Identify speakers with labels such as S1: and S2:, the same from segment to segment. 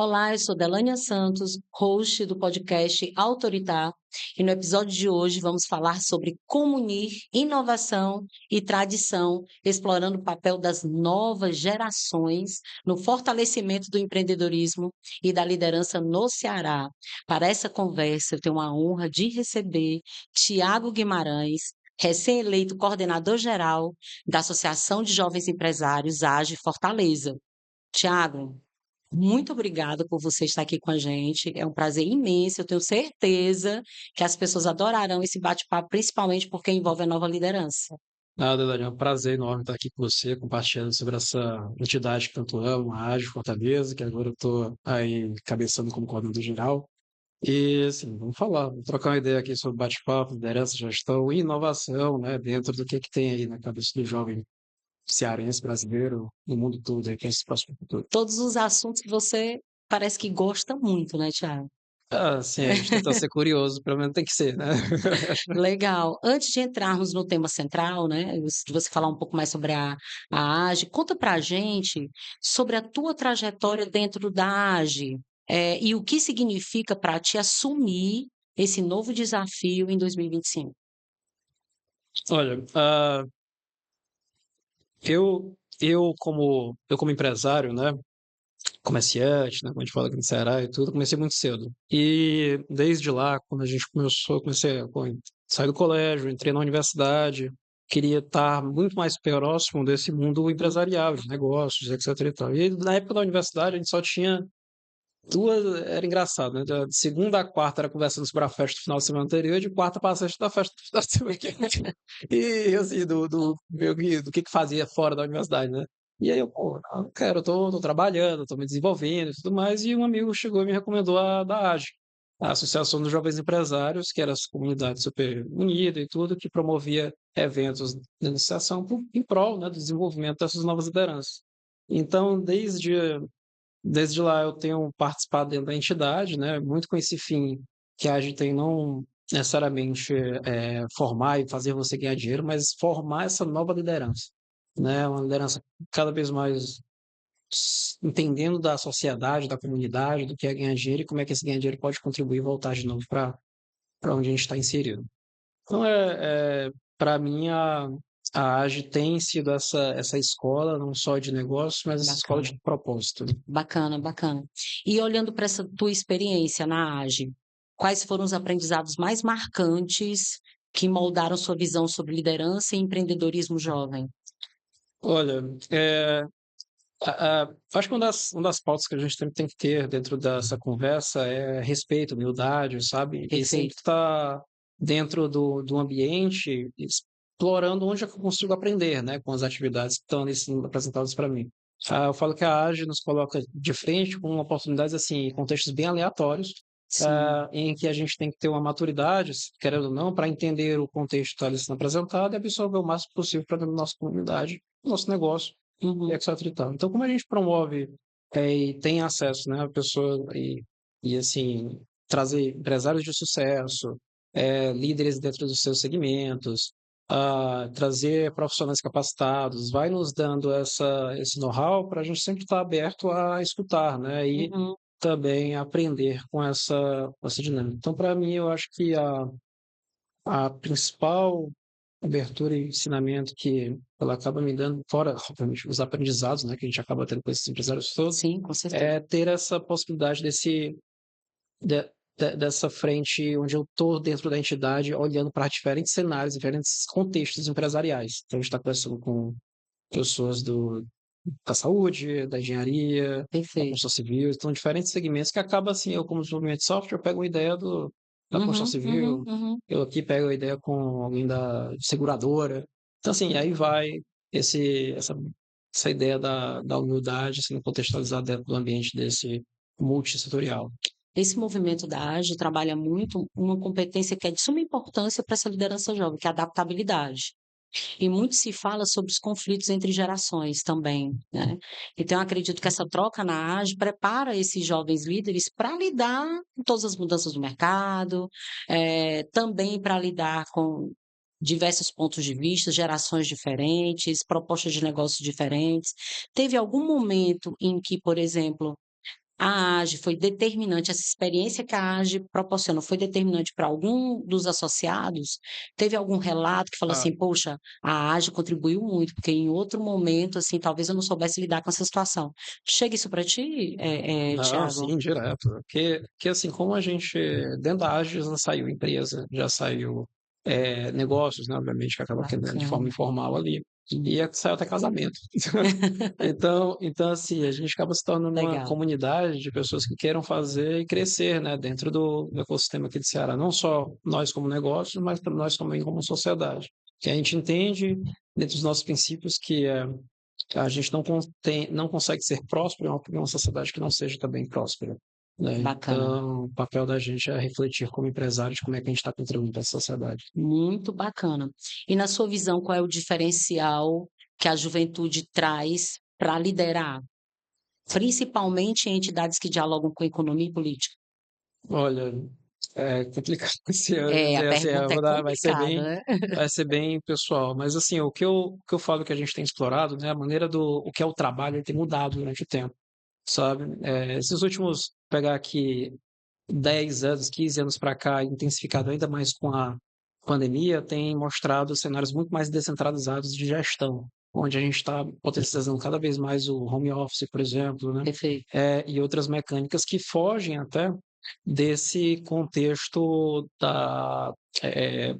S1: Olá, eu sou Delânia Santos, host do podcast Autoritar, e no episódio de hoje vamos falar sobre como unir inovação e tradição, explorando o papel das novas gerações no fortalecimento do empreendedorismo e da liderança no Ceará. Para essa conversa, eu tenho a honra de receber Tiago Guimarães, recém-eleito coordenador-geral da Associação de Jovens Empresários AGE Fortaleza. Tiago, muito obrigada por você estar aqui com a gente. É um prazer imenso. Eu tenho certeza que as pessoas adorarão esse bate-papo, principalmente porque envolve a nova liderança.
S2: Nada, Daniel, é um prazer enorme estar aqui com você, compartilhando sobre essa entidade que tanto amo, a AGE Fortaleza, que agora eu estou aí cabeçando como coordenador geral. E, assim, vamos trocar uma ideia aqui sobre bate-papo, liderança, gestão e inovação, né, dentro do que tem aí na cabeça do jovem cearense, brasileiro, no mundo todo, aí, que é esse próximo futuro.
S1: Todos os assuntos que você parece que gosta muito, né, Tiago?
S2: Ah, sim, a gente tenta ser curioso, pelo menos tem que ser, né?
S1: Legal. Antes de entrarmos no tema central, né, de você falar um pouco mais sobre a AGE, conta pra gente sobre a tua trajetória dentro da AGE, e o que significa para ti assumir esse novo desafio em 2025.
S2: Olha, eu como empresário, né, comerciante, né, como a gente fala aqui no Ceará e tudo, comecei muito cedo. E desde lá, quando a gente começou, saí do colégio, entrei na universidade, queria estar muito mais próximo desse mundo
S1: Uhum.
S2: empresarial, de negócios, etc e tal. E na época da universidade, a gente só tinha duas, era engraçado, né? De segunda a quarta era conversando sobre a festa do final de semana anterior, e de quarta para sexta da festa do final de semana seguinte. E assim, do que fazia fora da universidade, né? E aí eu, pô, não quero, tô trabalhando, tô me desenvolvendo e tudo mais, e um amigo chegou e me recomendou a da AGE, a Associação dos Jovens Empresários, que era essa comunidade super unida e tudo, que promovia eventos de iniciação em prol, né, do desenvolvimento dessas novas lideranças. Então, desde lá eu tenho participado dentro da entidade, né, muito com esse fim que a gente tem não necessariamente formar e fazer você ganhar dinheiro, mas formar essa nova liderança, né, uma liderança cada vez mais entendendo da sociedade, da comunidade, do que é ganhar dinheiro e como é que esse ganhar dinheiro pode contribuir e voltar de novo para onde a gente está inserido. Então, para mim, a AGE tem sido essa escola, não só de negócios, mas essa escola
S1: Bacana,
S2: de propósito, né?
S1: bacana, bacana. E olhando para essa tua experiência na AGE, quais foram os aprendizados mais marcantes que moldaram sua visão sobre liderança e empreendedorismo jovem?
S2: Olha, acho que uma das pautas que a gente tem que ter dentro dessa conversa é respeito, humildade, sabe? E sempre
S1: Perfeito.
S2: estar dentro do ambiente, explorando onde é que eu consigo aprender, né? Com as atividades que estão ali sendo apresentadas para mim. Eu falo que a AGE nos coloca de frente com oportunidades, assim, em contextos bem aleatórios,
S1: Sim.
S2: em que a gente tem que ter uma maturidade, querendo ou não, para entender o contexto que está ali sendo apresentado e absorver o máximo possível para dentro da nossa comunidade, do nosso negócio e
S1: Uhum.
S2: etc e tal. Então, como a gente promove e tem acesso, né, a pessoa e assim, trazer empresários de sucesso, líderes dentro dos seus segmentos, trazer profissionais capacitados, vai nos dando esse know-how para a gente sempre estar aberto a escutar, né, e
S1: Uhum.
S2: também aprender com essa dinâmica. Então, para mim, eu acho que a principal abertura e ensinamento que ela acaba me dando, fora, obviamente, os aprendizados, né, que a gente acaba tendo com esses empresários todos,
S1: Sim, com certeza.
S2: é ter essa possibilidade dessa frente onde eu estou dentro da entidade, olhando para diferentes cenários, diferentes contextos empresariais. Então, a gente está conversando com pessoas da saúde, da engenharia, da
S1: Perfeito.
S2: construção civil, então diferentes segmentos que acaba assim, eu como desenvolvimento de software, eu pego uma ideia da construção
S1: Uhum, uhum,
S2: civil,
S1: uhum.
S2: eu aqui pego a ideia com alguém da seguradora. Então assim, aí vai essa ideia da humildade sendo contextualizada dentro do ambiente desse multissetorial.
S1: Esse movimento da AGE trabalha muito uma competência que é de suma importância para essa liderança jovem, que é a adaptabilidade. E muito se fala sobre os conflitos entre gerações também, né. Então eu acredito que essa troca na AGE prepara esses jovens líderes para lidar com todas as mudanças do mercado, também para lidar com diversos pontos de vista, gerações diferentes, propostas de negócios diferentes. Teve algum momento em que, por exemplo, A AGE foi determinante, essa experiência que a AGE proporcionou foi determinante para algum dos associados? Teve algum relato que falou
S2: Ah,
S1: assim: "Poxa, a AGE contribuiu muito, porque em outro momento, assim, talvez eu não soubesse lidar com essa situação". Chega isso para ti,
S2: não,
S1: Thiago?
S2: sim, direto. Que assim, como a gente, dentro da Ágil já saiu empresa, já saiu negócios, né, obviamente, que acaba que de forma
S1: Bacana.
S2: informal ali,
S1: Hum,
S2: e saiu até casamento. Então, assim, a gente acaba se tornando uma
S1: legal,
S2: comunidade de pessoas que queiram fazer e crescer, né, dentro do ecossistema aqui de Ceará. Não só nós como negócios, mas nós também como sociedade. Que a gente entende, dentro dos nossos princípios, que a gente não consegue ser próspero em uma sociedade que não seja também próspera, né?
S1: bacana.
S2: Então, o papel da gente é refletir como empresários como é que a gente está contribuindo para a sociedade.
S1: Muito bacana. E na sua visão, qual é o diferencial que a juventude traz para liderar, principalmente em entidades que dialogam com economia e política?
S2: Olha, é complicado se eu
S1: É, a
S2: dizer assim,
S1: pergunta é complicada, né.
S2: vai ser bem pessoal, mas assim, o que eu falo que a gente tem explorado, né, a maneira o que é o trabalho, ele tem mudado durante o tempo, sabe? Esses últimos, pegar aqui 10 anos, 15 anos para cá, intensificado ainda mais com a pandemia, tem mostrado cenários muito mais descentralizados de gestão, onde a gente está potencializando cada vez mais o home office, por exemplo, né?
S1: Perfeito.
S2: E outras mecânicas que fogem até desse contexto é,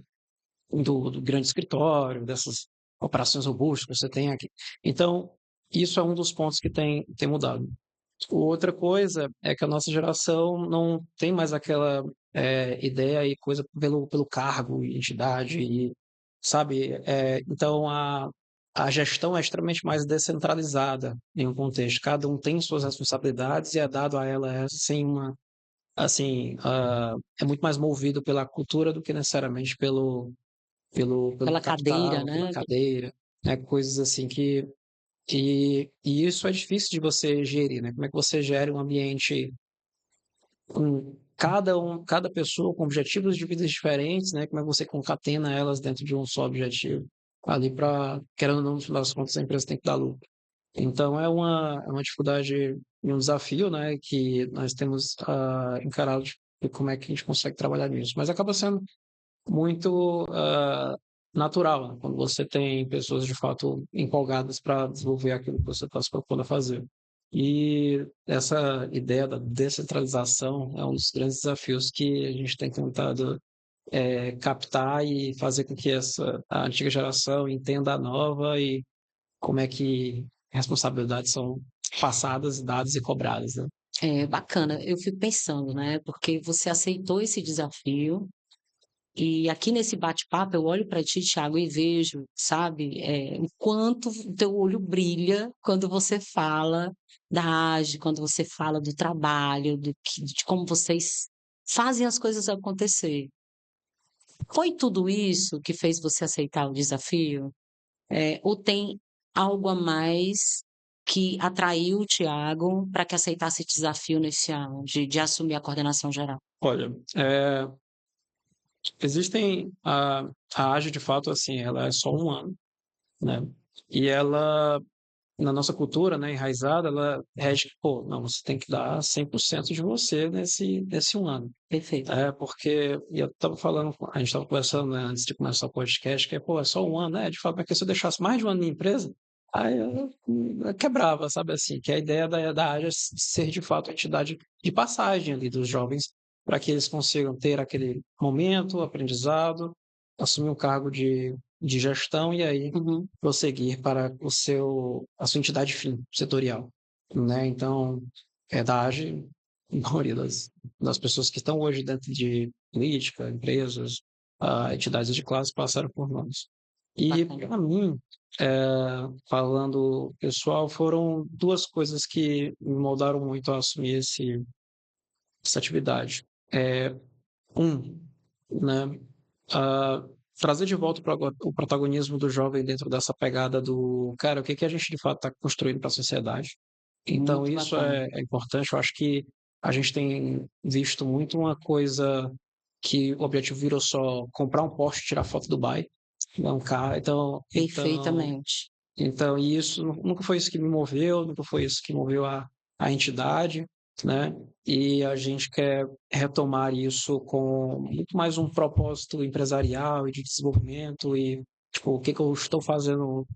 S2: do grande escritório, dessas operações robustas que você tem aqui. Então, isso é um dos pontos que tem mudado. Outra coisa é que a nossa geração não tem mais aquela ideia e coisa pelo cargo e entidade, e, sabe? Então, a gestão é extremamente mais descentralizada em um contexto. Cada um tem suas responsabilidades e é dado a ela sem uma. Assim, é muito mais movido pela cultura do que necessariamente pelo
S1: Pela cadeira,
S2: capital, pela
S1: né.
S2: cadeira, né? Coisas assim e isso é difícil de você gerir, né? Como é que você gera um ambiente com cada pessoa com objetivos de vidas diferentes, né? Como é que você concatena elas dentro de um só objetivo ali para, querendo ou não, no final das contas, a empresa tem que dar lucro. Então é uma dificuldade e um desafio, né? Que nós temos encarado de como é que a gente consegue trabalhar nisso. Mas acaba sendo muito natural, né? Quando você tem pessoas de fato empolgadas para desenvolver aquilo que você está se propondo a fazer. E essa ideia da descentralização é um dos grandes desafios que a gente tem tentado captar e fazer com que a antiga geração entenda a nova e como é que responsabilidades são passadas, dadas e cobradas, né?
S1: É, bacana. Eu fico pensando, né, porque você aceitou esse desafio, e aqui nesse bate-papo eu olho para ti, Thiago, e vejo, sabe, o quanto o teu olho brilha quando você fala da AGE, quando você fala do trabalho, de como vocês fazem as coisas acontecer. Foi tudo isso que fez você aceitar o desafio? Ou tem algo a mais que atraiu o Thiago para que aceitasse esse desafio nesse ano de assumir a coordenação geral?
S2: Olha, existem a AGE de fato assim, ela é só um ano, né? E ela, na nossa cultura, né, enraizada, ela rege que, pô, não, você tem que dar 100% de você nesse um ano.
S1: Perfeito.
S2: Porque, e eu estava falando, a gente estava conversando, né, antes de começar o podcast, que pô, é só um ano, né? De fato, porque se eu deixasse mais de um ano na empresa, aí eu quebrava, sabe assim, que a ideia da área é ser de fato a entidade de passagem ali dos jovens, para que eles consigam ter aquele momento, aprendizado, assumir um cargo de gestão e aí
S1: Uhum.
S2: prosseguir para a sua entidade fim, setorial, né? Então, da AGE, a maioria das pessoas que estão hoje dentro de política, empresas, entidades de classe passaram por nós. E
S1: Bacana.
S2: para mim, falando pessoal, foram duas coisas que me moldaram muito a assumir essa atividade. Um, né, ah, trazer de volta o protagonismo do jovem dentro dessa pegada do, cara, o que que a gente de fato está construindo para a sociedade. Então,
S1: Muito
S2: isso
S1: bacana.
S2: é importante. Eu acho que a gente tem visto muito uma coisa que o objetivo virou só comprar um Porsche e tirar foto do Dubai, não carro.
S1: Perfeitamente.
S2: Então, e isso nunca foi isso que me moveu, nunca foi isso que moveu a entidade. né? E a gente quer retomar isso com muito mais um propósito empresarial e de desenvolvimento e, tipo, o que que eu estou fazendo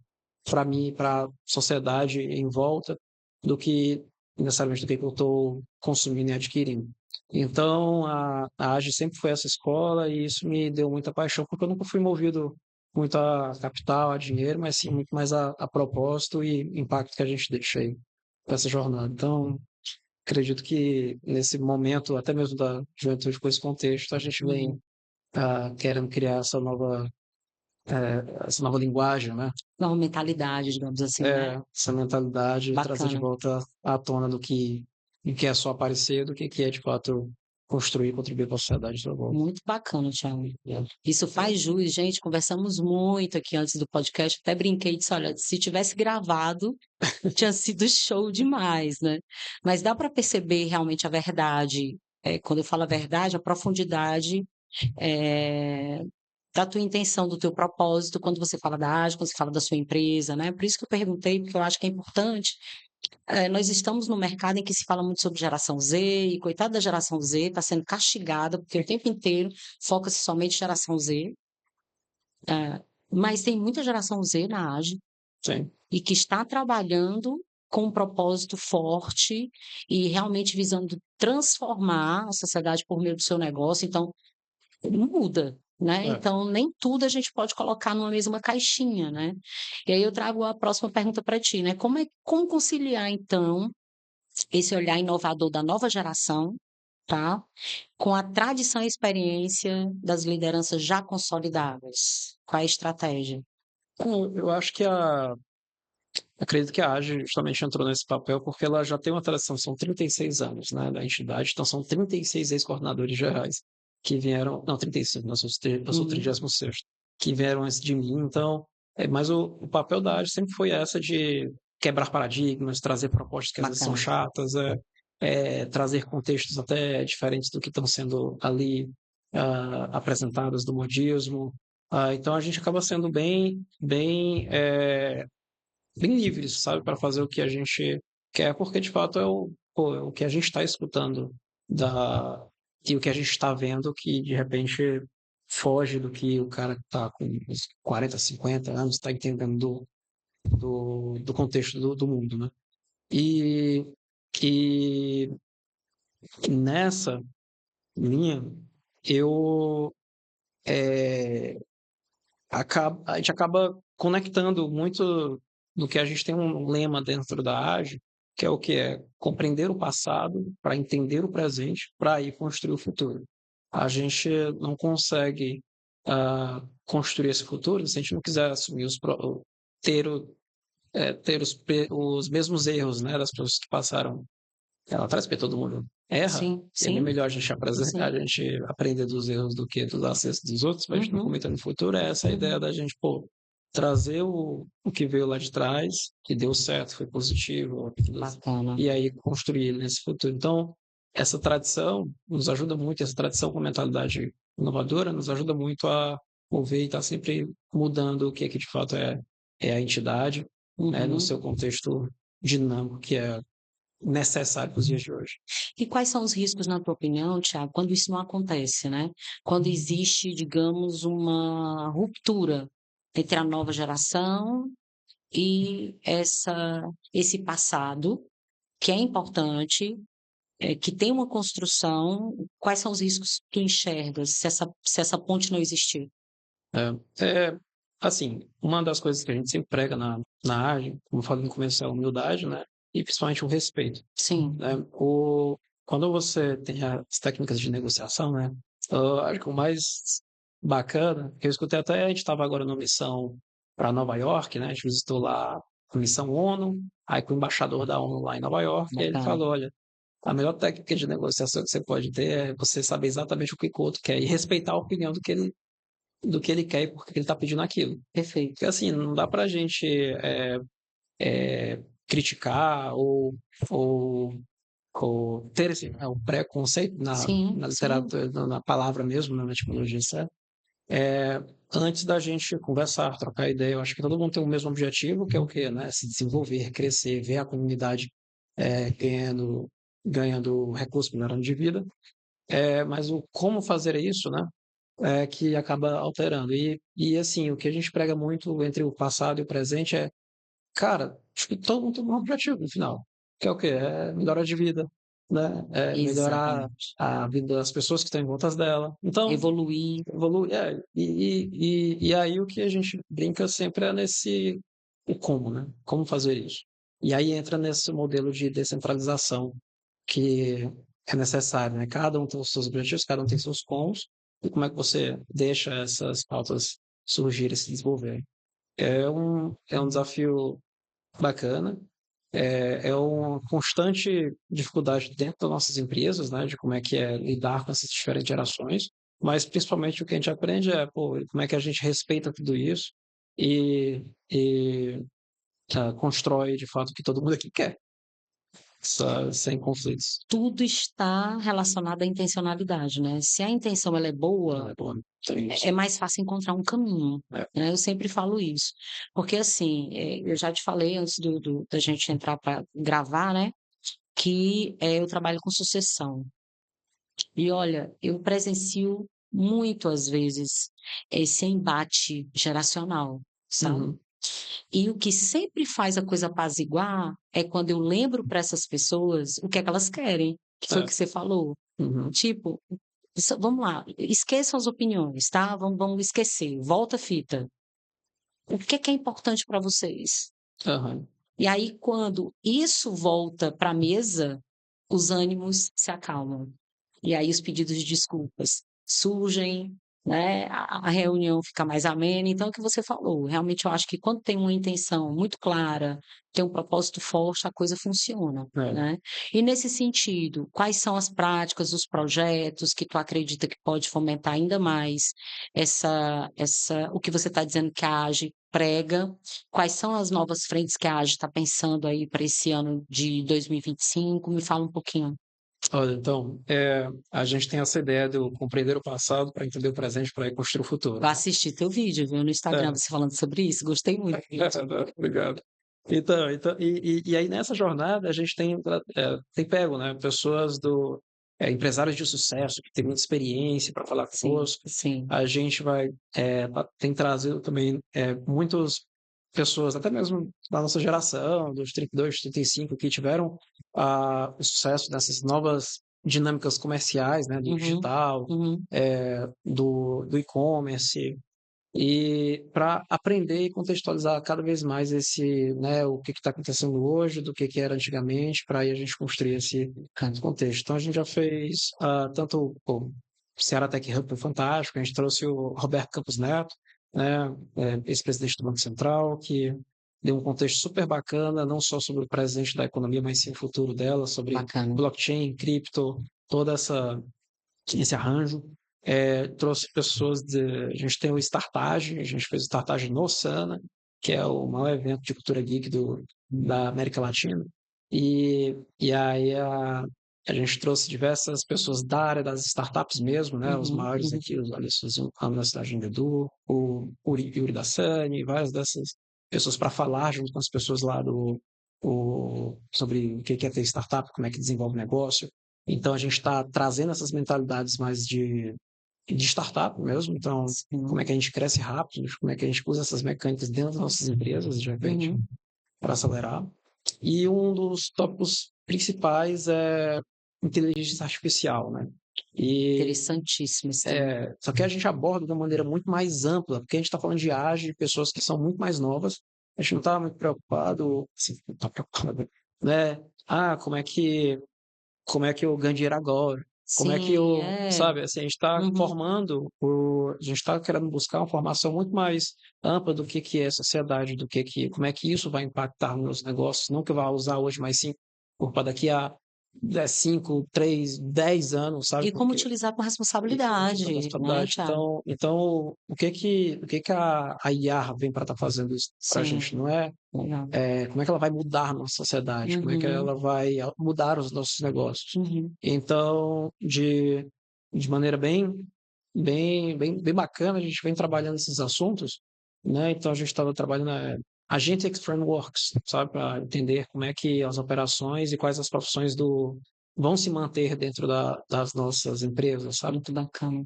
S2: para mim, para a sociedade em volta, do que necessariamente do que eu estou consumindo e adquirindo. Então, a AGE sempre foi essa escola e isso me deu muita paixão, porque eu nunca fui movido muito a capital, a dinheiro, mas sim muito mais a propósito e impacto que a gente deixa aí para essa jornada. Então, acredito que nesse momento, até mesmo da juventude com esse contexto, a gente vem querendo criar essa nova linguagem, né?
S1: Nova mentalidade, digamos assim, né?
S2: Essa mentalidade e trazer de
S1: Bacana.
S2: volta à tona do que é só aparecer, do que é de fato construir e contribuir para a sociedade de volta.
S1: Muito bacana, Thiago. Isso faz jus, gente. Conversamos muito aqui antes do podcast. Até brinquei e disse: olha, se tivesse gravado, tinha sido show demais, né? Mas dá para perceber realmente a verdade. Quando eu falo a verdade, a profundidade é, da tua intenção, do teu propósito, quando você fala da AGE, quando você fala da sua empresa, né? Por isso que eu perguntei, porque eu acho que é importante. Nós estamos num mercado em que se fala muito sobre geração Z, e coitada da geração Z, está sendo castigada, porque o tempo inteiro foca-se somente em geração Z. Mas tem muita geração Z na AGE
S2: Sim,
S1: e que está trabalhando com um propósito forte e realmente visando transformar a sociedade por meio do seu negócio. Então, muda, né?
S2: é.
S1: Então, nem tudo a gente pode colocar numa mesma caixinha, né? E aí eu trago a próxima pergunta para ti, né? Como conciliar, então, esse olhar inovador da nova geração, tá? Com a tradição e experiência das lideranças já consolidadas? Qual é a estratégia?
S2: Então, eu acho que acredito que a AGE justamente entrou nesse papel porque ela já tem uma tradição, são 36 anos, né, da entidade, então são 36 ex-coordenadores gerais que vieram, não, 35, eu sou o
S1: Uhum,
S2: 36º, que vieram antes de mim, então, mas o papel da AGE sempre foi essa de quebrar paradigmas, trazer propostas que às vezes são
S1: bacana.
S2: chatas, trazer contextos até diferentes do que estão sendo ali apresentados do modismo. Então a gente acaba sendo bem livres, sabe, para fazer o que a gente quer, porque de fato é o que a gente está escutando da, e o que a gente está vendo que de repente foge do que o cara que está com uns 40, 50 anos está entendendo do contexto do mundo, né? E, e nessa linha, eu a gente acaba conectando muito do que a gente tem um lema dentro da AGE, que é o que é compreender o passado para entender o presente, para aí construir o futuro. A gente não consegue construir esse futuro se a gente não quiser assumir ter, os mesmos erros, né, das pessoas que passaram ela traz porque todo mundo erra,
S1: Sim,
S2: e é
S1: sim,
S2: melhor
S1: sim.
S2: a gente aprender dos erros do que dos acertos dos outros, para a gente não
S1: Uhum,
S2: cometer no futuro. É essa a ideia
S1: uhum.
S2: da gente, pô, trazer o que veio lá de trás, que deu certo, foi positivo,
S1: Bacana.
S2: e aí construir nesse futuro. Então, essa tradição nos ajuda muito, essa tradição com mentalidade inovadora nos ajuda muito a mover e estar sempre mudando o que é que de fato é a entidade, né, no
S1: Uhum.
S2: seu contexto dinâmico que é necessário para os dias de hoje.
S1: E quais são os riscos, na tua opinião, Thiago, quando isso não acontece, né? Quando existe, digamos, uma ruptura entre a nova geração e esse passado, que é importante, que tem uma construção, quais são os riscos que tu enxergas se essa ponte não existir?
S2: Assim, uma das coisas que a gente sempre prega na arte, como eu falei no começo, é a humildade, né? E principalmente o respeito,
S1: Sim,
S2: né? Quando você tem as técnicas de negociação, né? Eu acho que o mais bacana, que eu escutei até, a gente estava agora numa missão para Nova York, né? A gente visitou lá a missão ONU, aí com o embaixador da ONU lá em Nova York, e ele
S1: bacana,
S2: falou, olha, a melhor técnica de negociação que você pode ter é você saber exatamente o que o outro quer e respeitar a opinião do que ele quer e por que ele está pedindo aquilo.
S1: perfeito.
S2: Porque assim, não dá para a gente criticar ou, ou ter esse, um preconceito
S1: Sim,
S2: na
S1: sim,
S2: literatura, na palavra mesmo, né, na etimologia certa, antes da gente conversar, trocar ideia. Eu acho que todo mundo tem o mesmo objetivo, que é o quê? Né? Se desenvolver, crescer, ver a comunidade ganhando ganhando recursos, melhorando de vida, mas o como fazer isso, né, é que acaba alterando. E assim, o que a gente prega muito entre o passado e o presente é, cara, acho que todo mundo tem um objetivo no final, que é o quê? É melhora de vida, né? É melhorar
S1: Exatamente.
S2: a vida das pessoas que estão em volta dela. Então,
S1: Evoluir.
S2: evolui. E aí o que a gente brinca sempre é nesse o como, né? Como fazer isso. E aí entra nesse modelo de descentralização que é necessário, né? Cada um tem os seus objetivos, cada um tem seus comos, e como é que você deixa essas pautas surgirem e se desenvolverem. É um desafio bacana, é uma constante dificuldade dentro das nossas empresas, né, de como é que é lidar com essas diferentes gerações, mas principalmente o que a gente aprende é, pô, como é que a gente respeita tudo isso e constrói de fato o que todo mundo aqui quer, sem conflitos.
S1: Tudo está relacionado à intencionalidade, né? Se a intenção ela é boa,
S2: Bom, tem isso.
S1: é mais fácil encontrar um caminho,
S2: É.
S1: né? Eu sempre falo isso, porque assim, eu já te falei antes da gente entrar para gravar, né? Que eu trabalho com sucessão. E olha, eu presencio muito às vezes esse embate geracional, sabe?
S2: Uhum.
S1: E o que sempre faz a coisa apaziguar é quando eu lembro para essas pessoas o que é que elas querem, que foi o
S2: É.
S1: que você falou.
S2: Uhum.
S1: Tipo, vamos lá, esqueçam as opiniões, tá? Vamos esquecer, volta a fita. O que é importante para vocês?
S2: Aham.
S1: E aí, quando isso volta para a mesa, os ânimos se acalmam. E aí os pedidos de desculpas surgem, né? A reunião fica mais amena. Então, é o que você falou, realmente eu acho que quando tem uma intenção muito clara, tem um propósito forte, a coisa funciona,
S2: É.
S1: né? E nesse sentido, quais são as práticas, os projetos que tu acredita que pode fomentar ainda mais o que você está dizendo que a AGE prega? Quais são as novas frentes que a AGE está pensando aí para esse ano de 2025? Me fala um pouquinho.
S2: Olha, então, a gente tem essa ideia do compreender o passado para entender o presente para construir o futuro,
S1: Vou
S2: né?
S1: assistir teu vídeo, viu, no Instagram,
S2: É.
S1: você falando sobre isso, gostei muito.
S2: Obrigado. E aí nessa jornada a gente tem pego, né, pessoas empresários de sucesso que têm muita experiência para falar
S1: Sim,
S2: conosco.
S1: sim.
S2: A gente tem trazido também muitas pessoas, até mesmo da nossa geração, dos 32, 35, que tiveram o sucesso nessas novas dinâmicas comerciais, né, do
S1: Uhum,
S2: digital,
S1: uhum.
S2: do e-commerce, e para aprender e contextualizar cada vez mais né, o que está acontecendo hoje, do que era antigamente, para aí a gente construir esse contexto. Então a gente já fez tanto o Ceará Tech Hub foi fantástico, a gente trouxe o Roberto Campos Neto, né, ex-presidente do Banco Central, que deu um contexto super bacana, não só sobre o presente da economia, mas sim o futuro dela, sobre
S1: Bacana.
S2: blockchain, cripto, toda esse arranjo. Trouxe pessoas a gente tem o Startage, a gente fez o Startage no Sana, que é o maior evento de cultura geek da América Latina. E aí a gente trouxe diversas pessoas da área das startups mesmo, né? Os
S1: Uhum,
S2: maiores
S1: uhum.
S2: aqui, os Alisson Universidade de Edu, o Yuri Dassani, várias dessas pessoas para falar junto com as pessoas lá sobre o que é ter startup, como é que desenvolve negócio. Então a gente está trazendo essas mentalidades mais de startup mesmo. Então, como
S1: Sim.
S2: é que a gente cresce rápido, como é que a gente usa essas mecânicas dentro das nossas empresas, de repente,
S1: Uhum.
S2: para acelerar. E um dos tópicos principais é inteligência artificial, né? E
S1: Interessantíssimo esse tema.
S2: só que a gente aborda de uma maneira muito mais ampla, porque a gente está falando de ágil, de pessoas que são muito mais novas. A gente não está muito preocupado, assim, não está preocupado, né? Como é que eu ganho dinheiro agora? Como é que
S1: Sim,
S2: eu, sabe, assim,
S1: Uhum,
S2: a gente está querendo buscar uma formação muito mais ampla do que é sociedade, como é que isso vai impactar nos meus negócios, não que eu vá usar hoje, mas sim para daqui a 5, 3, 10 anos, sabe?
S1: e como
S2: Porque
S1: utilizar com
S2: e como utilizar a
S1: responsabilidade, né,
S2: responsabilidade.
S1: Thiago?
S2: Então, o que que a IA vem para estar fazendo isso para a gente?
S1: Sim,
S2: Não é
S1: legal.
S2: como é que ela vai mudar a nossa sociedade, como é que
S1: Uhum,
S2: ela vai mudar os nossos negócios.
S1: uhum.
S2: Então, de maneira bem bacana, a gente vem trabalhando esses assuntos, né? Então, a gente estava trabalhando Agentic Frameworks, sabe, para entender como é que as operações e quais as profissões vão se manter dentro das nossas empresas, sabe?
S1: Muito bacana.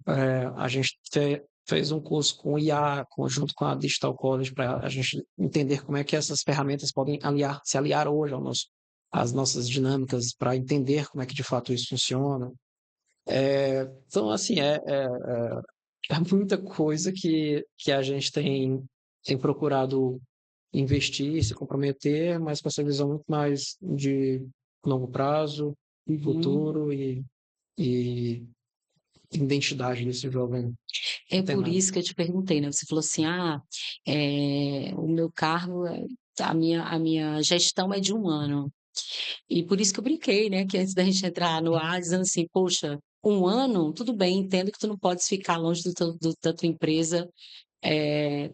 S2: A gente fez um curso com o IA, junto com a Digital College, para a gente entender como é que essas ferramentas podem se aliar hoje às nossas dinâmicas, para entender como é que de fato isso funciona. Então, assim, é muita coisa que a gente tem procurado investir, se comprometer, mas com essa visão muito mais de longo prazo,
S1: Uhum.
S2: futuro e identidade desse jovem
S1: É por
S2: antenado.
S1: isso que eu te perguntei, né, você falou assim: "Ah, o meu cargo a minha gestão é de 1 ano". E por isso que eu brinquei, né, que antes da gente entrar no ar, dizendo assim: "Poxa, 1 ano, tudo bem, entendo que tu não podes ficar longe da tua empresa,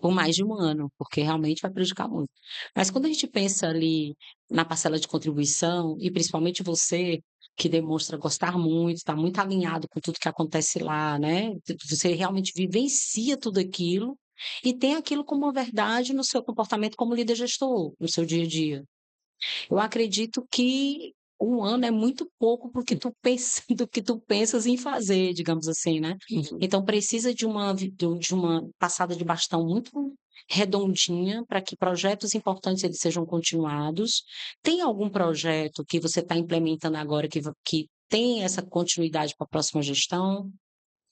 S1: por mais de 1 ano, porque realmente vai prejudicar muito". Mas quando a gente pensa ali na parcela de contribuição, e principalmente você, que demonstra gostar muito, está muito alinhado com tudo que acontece lá, né, você realmente vivencia tudo aquilo, e tem aquilo como uma verdade no seu comportamento como líder gestor, no seu dia a dia. Eu acredito que 1 ano é muito pouco para o que tu pensa do que tu pensas em fazer, digamos assim, né.
S2: Uhum.
S1: Então precisa de uma passada de bastão muito redondinha para que projetos importantes eles sejam continuados. Tem algum projeto que você está implementando agora que tem essa continuidade para a próxima gestão,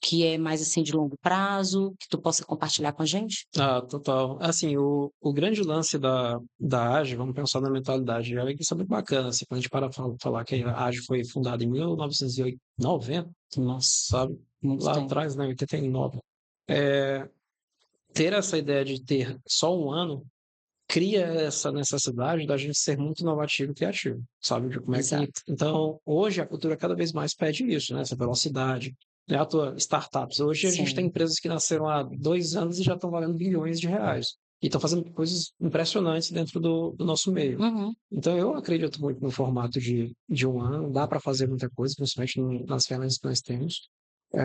S1: que é mais, assim, de longo prazo, que tu possa compartilhar com a gente?
S2: Ah, total. Assim, o grande lance da AGE, vamos pensar na mentalidade, isso é muito bacana, assim, quando a gente para falar que a AGE foi fundada em 1990,
S1: Nossa,
S2: sabe?
S1: muito
S2: Lá
S1: tempo.
S2: atrás, né, 89. É, ter essa ideia de ter só 1 ano cria essa necessidade da gente ser muito inovativo e criativo, sabe? De como é que...
S1: Exato.
S2: Então, hoje a cultura cada vez mais pede isso, né? Essa velocidade. Não é à toa, startups. Hoje a gente tem
S1: Sim.
S2: empresas que nasceram há 2 anos e já estão valendo bilhões de reais. E estão fazendo coisas impressionantes dentro do nosso meio.
S1: Uhum.
S2: Então, eu acredito muito no formato de 1 ano. Dá para fazer muita coisa, principalmente nas ferramentas que nós temos. É,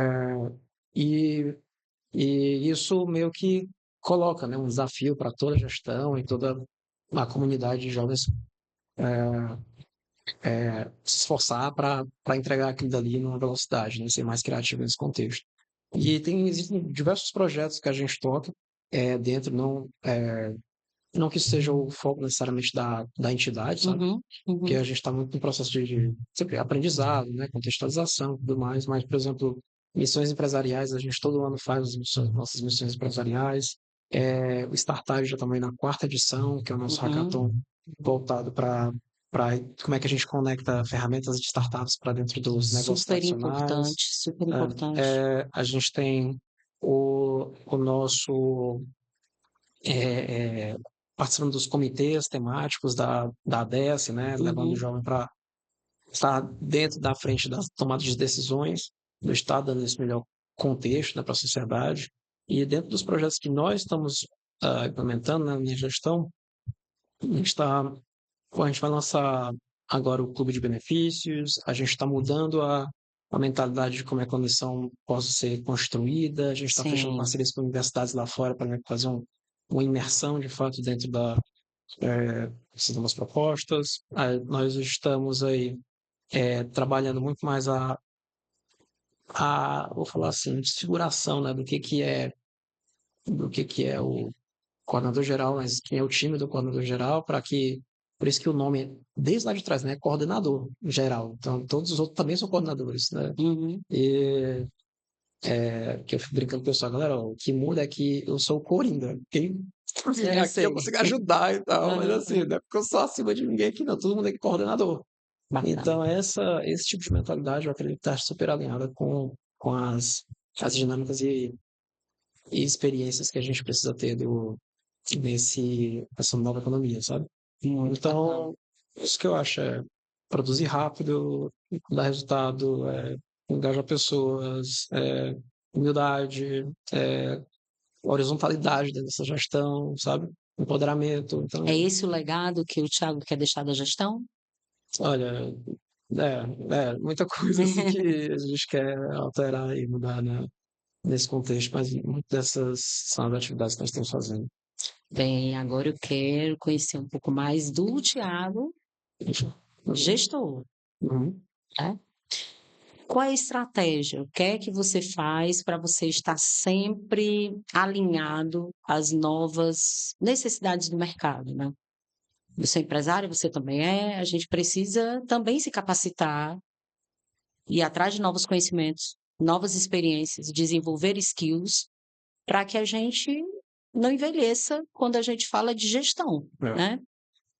S2: e isso meio que coloca, né, um desafio para toda a gestão e toda a comunidade de jovens se esforçar para entregar aquilo dali numa velocidade, né, ser mais criativo nesse contexto. E existem diversos projetos que a gente toca dentro, não que isso seja o foco necessariamente da entidade, sabe?
S1: Uhum,
S2: Porque
S1: uhum,
S2: a gente está muito no processo de sempre aprendizado, né, contextualização e tudo mais, mas, por exemplo, missões empresariais, a gente todo ano faz nossas missões empresariais. O Startup já também na 4ª edição, que é o nosso
S1: uhum.
S2: hackathon voltado para como é que a gente conecta ferramentas de startups para dentro dos negócios
S1: Super
S2: tradicionais.
S1: importante, super importante.
S2: A gente tem o nosso participando dos comitês temáticos da ADES, né, levando o
S1: Uhum,
S2: jovem para estar dentro da frente das tomadas de decisões do Estado, dando esse melhor contexto, né, para a sociedade. E dentro dos projetos que nós estamos implementando, né, na minha gestão, a gente vai lançar agora o clube de benefícios, a gente está mudando a mentalidade de como é que a missão possa ser construída, a gente está fechando
S1: sim.
S2: parcerias com universidades lá fora para fazer uma imersão de fato dentro dessas novas propostas. Nós estamos aí trabalhando muito mais vou falar assim, desfiguração, né, do que é o coordenador geral, mas quem é o time do coordenador geral, por isso que o nome, desde lá de trás, né, é coordenador geral. Então, todos os outros também são coordenadores, né?
S1: Uhum.
S2: E que eu fico brincando com o pessoal, galera, ó, o que muda é que eu sou o Coringa. Quem vier
S1: Eu
S2: aqui eu
S1: sei.
S2: consigo ajudar e tal, mas
S1: Aham,
S2: assim,
S1: aham.
S2: não é porque eu sou acima de ninguém aqui, não. Todo mundo aqui é coordenador.
S1: Bacana.
S2: Então, esse tipo de mentalidade eu acredito que está super alinhada com as dinâmicas e experiências que a gente precisa ter nessa nova economia, sabe?
S1: Muito bacana.
S2: Então, isso que eu acho é produzir rápido, dar resultado, engajar pessoas, humildade, horizontalidade dentro dessa gestão, sabe? Empoderamento.
S1: É
S2: Então,
S1: esse o legado que o Thiago quer deixar da gestão?
S2: olha, muita coisa assim que a gente quer alterar e mudar, né, nesse contexto, mas muitas dessas são as atividades que nós estamos fazendo.
S1: Bem, agora eu quero conhecer um pouco mais do Thiago,
S2: Uhum.
S1: gestor,
S2: Uhum.
S1: né. qual é a estratégia? O que é que você faz para você estar sempre alinhado às novas necessidades do mercado, né? Você é empresário, você também é, a gente precisa também se capacitar, ir atrás de novos conhecimentos, novas experiências, desenvolver skills, para que a gente não envelheça quando a gente fala de gestão,
S2: É.
S1: né?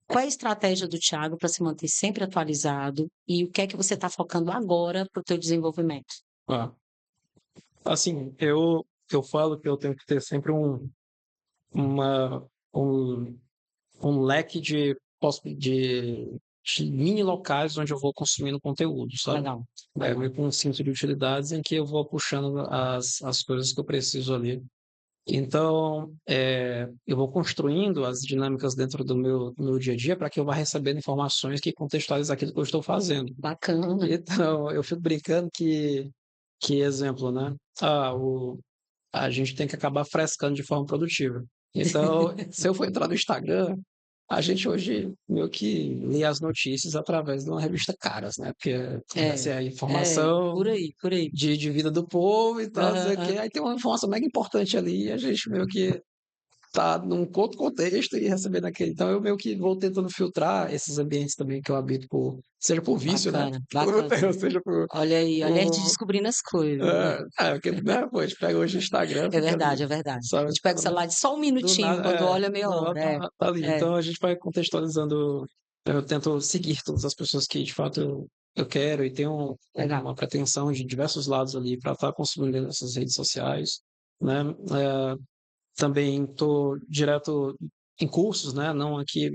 S1: Qual é a estratégia do Thiago para se manter sempre atualizado e o que é que você está focando agora para o teu desenvolvimento?
S2: Ah, assim, eu falo que eu tenho que ter sempre uma, um, um leque de mini locais onde eu vou consumindo conteúdo, sabe?
S1: Legal,
S2: É
S1: legal.
S2: meio que um cinto de utilidades em que eu vou puxando as coisas que eu preciso ali. Então, eu vou construindo as dinâmicas dentro do meu dia a dia para que eu vá recebendo informações que contextualizem aquilo que eu estou fazendo.
S1: Bacana.
S2: Então, eu fico brincando que exemplo, né? A gente tem que acabar frescando de forma produtiva. Então, se eu for entrar no Instagram, a gente hoje meio que lê as notícias através de uma revista Caras, né? Porque
S1: É,
S2: essa é a
S1: é,
S2: informação
S1: por aí, por aí.
S2: de vida do povo e tal, não
S1: Aham,
S2: sei o quê.
S1: aham.
S2: Aí tem uma informação mega importante ali e a gente meio que tá num outro contexto e recebendo aquele. Então eu meio que vou tentando filtrar esses ambientes também que eu habito seja por vício, né?
S1: Bacana, bacana.
S2: Seja
S1: Olha aí, olha a gente
S2: por
S1: descobrindo as coisas, né?
S2: porque, né, pô, a gente pega hoje o Instagram,
S1: É
S2: fica ali,
S1: verdade, é verdade. A
S2: sabe?
S1: gente pega o celular de só um
S2: Do
S1: minutinho,
S2: nada,
S1: quando olha meia
S2: do nada
S1: hora.
S2: tá ali.
S1: É, é,
S2: Então a gente vai contextualizando. Eu tento seguir todas as pessoas que de fato eu quero e tenho
S1: legal.
S2: uma pretensão de diversos lados ali para estar consumindo essas redes sociais, né? Também estou direto em cursos, né? Não aqui,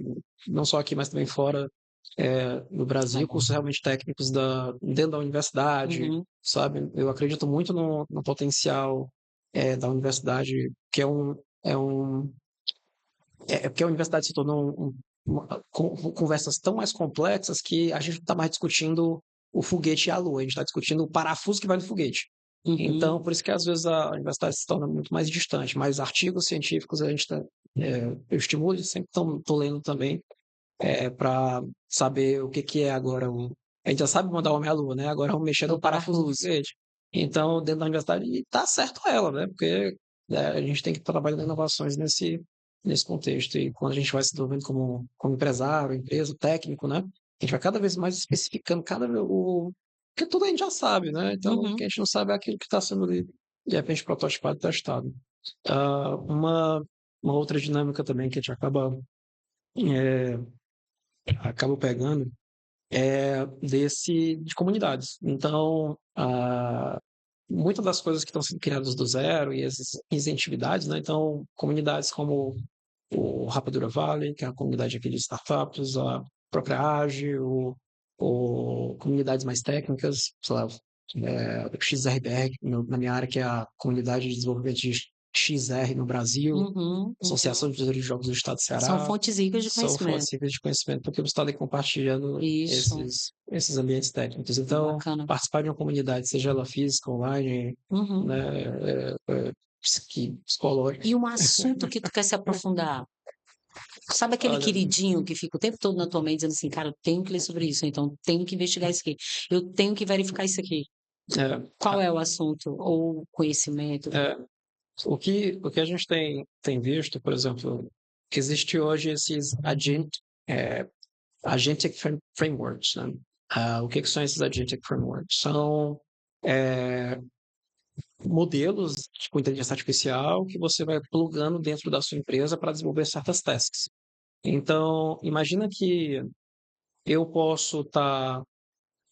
S2: não só aqui, mas também fora no Brasil,
S1: Legal.
S2: cursos realmente técnicos dentro da universidade,
S1: Uhum.
S2: sabe? Eu acredito muito no potencial da universidade, que porque a universidade se tornou conversas tão mais complexas que a gente não está mais discutindo o foguete e a lua, a gente está discutindo o parafuso que vai no foguete.
S1: Uhum.
S2: Então, por isso que às vezes a universidade se torna muito mais distante, mas artigos científicos a gente eu estimulo e sempre estou lendo também para saber o que, que é agora. A gente já sabe mandar o homem à lua, né? Agora vamos mexer
S1: No
S2: no parafuso do
S1: parafuso.
S2: foguete. Então, dentro da universidade, e tá certo ela, né? Porque a gente tem que trabalhar inovações nesse contexto. E quando a gente vai se desenvolvendo como empresário, empresa, técnico, né? A gente vai cada vez mais especificando porque tudo a gente já sabe, né? Então, o que
S1: Uhum.
S2: a gente não sabe é aquilo que está sendo ali, de repente, prototipado e testado. Uma outra dinâmica também que a gente é, acaba pegando de comunidades. Então, muitas das coisas que estão sendo criadas do zero e as atividades, né? Então, comunidades como o Rapadura Valley, que é a comunidade aqui de startups, a própria Age, comunidades mais técnicas, sei lá, o XRBR, na minha área, que é a comunidade de desenvolvimento de XR no Brasil,
S1: Uhum.
S2: Associação
S1: Uhum.
S2: de Desenvolvedores de Jogos do Estado do
S1: São
S2: Ceará,
S1: fontes ricas de
S2: são
S1: conhecimento.
S2: fontes ricas de conhecimento, porque você está ali compartilhando
S1: Isso,
S2: esses ambientes técnicos. Então,
S1: bacana.
S2: participar de uma comunidade, seja ela física, online,
S1: Uhum.
S2: né, psicológica,
S1: E um assunto que tu quer se aprofundar? Sabe aquele
S2: olha,
S1: queridinho que fica o tempo todo na tua mente dizendo assim, cara, eu tenho que ler sobre isso, então tenho que investigar isso aqui, eu tenho que verificar isso aqui. Qual é o assunto ou conhecimento?
S2: é, o que a gente tem visto, por exemplo, que existe hoje esses agentic frameworks, né? O que são esses agentic frameworks? São é, modelos com inteligência artificial que você vai plugando dentro da sua empresa para desenvolver certas tasks. Então, imagina que eu posso estar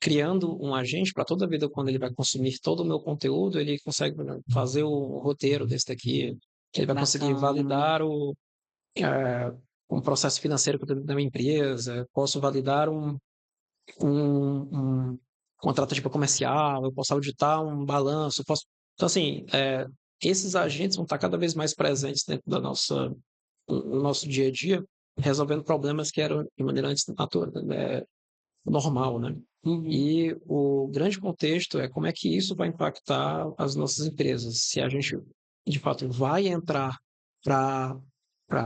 S2: criando um agente para toda vida, quando ele vai consumir todo o meu conteúdo, ele consegue fazer o roteiro desse daqui, ele vai conseguir
S1: Bacana.
S2: validar um processo financeiro que eu tenho da minha empresa, posso validar um contrato tipo comercial, eu posso auditar um balanço, posso. Então, assim, esses agentes vão estar cada vez mais presentes dentro do nosso dia a dia, resolvendo problemas que eram de maneira antes normal, né?
S1: Uhum.
S2: E o grande contexto é como é que isso vai impactar as nossas empresas. Se a gente, de fato, vai entrar para